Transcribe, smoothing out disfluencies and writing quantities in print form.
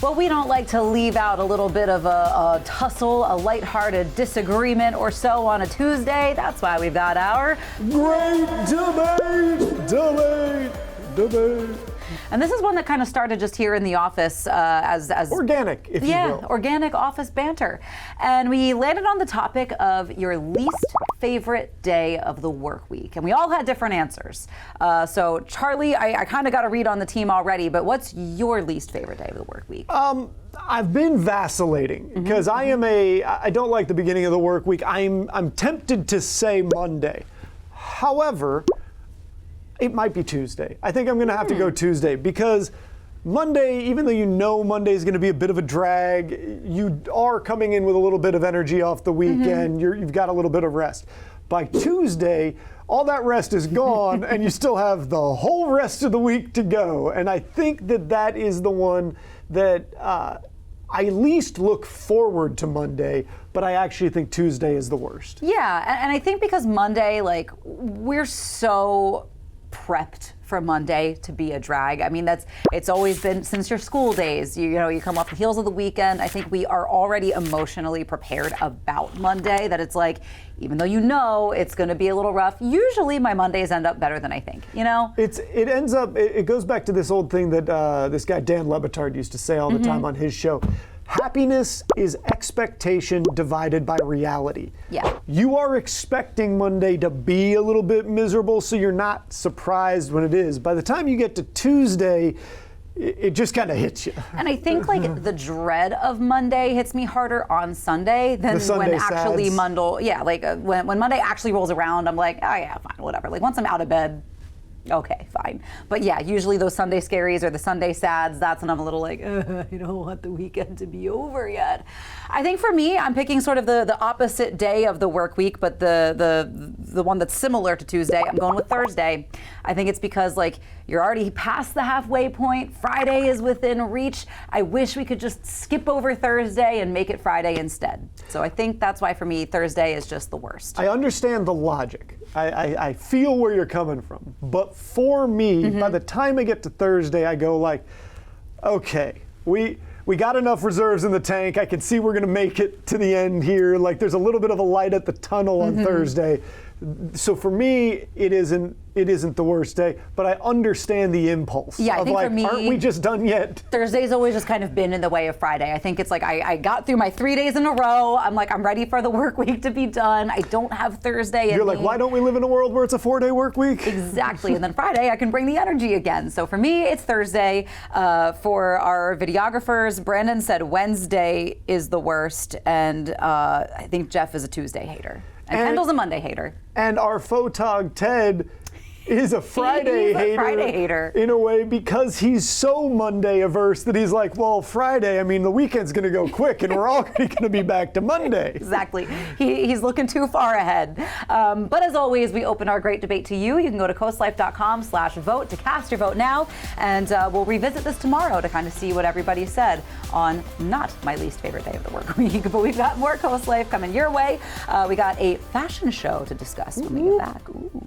Well, we don't like to leave out a little bit of a tussle, a lighthearted disagreement or so on a Tuesday. That's why we've got our Great Debate. And this is one that kind of started just here in the office as organic, if you will. Organic office banter. And we landed on the topic of your least favorite day of the work week. And we all had different answers. So Charlie, I kind of got a read on the team already, but what's your least favorite day of the work week? I've been vacillating because I don't like the beginning of the work week. I'm tempted to say Monday. However, it might be Tuesday. I think I'm going to have to go Tuesday because Monday, even though you know Monday is going to be a bit of a drag, you are coming in with a little bit of energy off the weekend. You've got a little bit of rest. By Tuesday, all that rest is gone and you still have the whole rest of the week to go. And I think that is the one that I least look forward to Monday, but I actually think Tuesday is the worst. Yeah, and I think because Monday, like, we're so prepped for Monday to be a drag. I mean, it's always been since your school days. You come off the heels of the weekend. I think we are already emotionally prepared about Monday, that it's like, even though it's going to be a little rough, usually my Mondays end up better than I think, It goes back to this old thing that this guy Dan Le Batard used to say all the time on his show. Happiness is expectation divided by reality. Yeah. You are expecting Monday to be a little bit miserable, so you're not surprised when it is. By the time you get to Tuesday, it just kind of hits you. And I think the dread of Monday hits me harder on Sunday than when actually when Monday actually rolls around, I'm like, oh yeah, fine, whatever. Like once I'm out of bed, okay, fine. But yeah, usually those Sunday scaries or the Sunday sads, that's when I'm a little like, I don't want the weekend to be over yet. I think for me, I'm picking sort of the opposite day of the work week, but the one that's similar to Tuesday. I'm going with Thursday. I think it's because you're already past the halfway point. Friday is within reach. I wish we could just skip over Thursday and make it Friday instead. So I think that's why for me, Thursday is just the worst. I understand the logic. I feel where you're coming from. But for me, by the time I get to Thursday, I go okay, we got enough reserves in the tank. I can see we're going to make it to the end here. There's a little bit of a light at the tunnel on Thursday. So for me, it isn't the worst day, but I understand the impulse. Yeah, I think for me, aren't we just done yet? Thursday's always just kind of been in the way of Friday. I think it's I got through my 3 days in a row. I'm ready for the work week to be done. I don't have Thursday. You're why don't we live in a world where it's a 4-day work week? Exactly, and then Friday I can bring the energy again. So for me, it's Thursday. For our videographers, Brandon said Wednesday is the worst, and I think Jeff is a Tuesday hater. And Kendall's a Monday hater. And our photog Ted is a Friday hater in a way because he's so Monday averse that he's Friday, the weekend's going to go quick and we're all going to be back to Monday. Exactly. He's looking too far ahead. But as always, we open our great debate to you. You can go to CoastLife.com/vote to cast your vote now. And we'll revisit this tomorrow to kind of see what everybody said on not my least favorite day of the work week. But we've got more Coast Life coming your way. We got a fashion show to discuss when we get back. Ooh.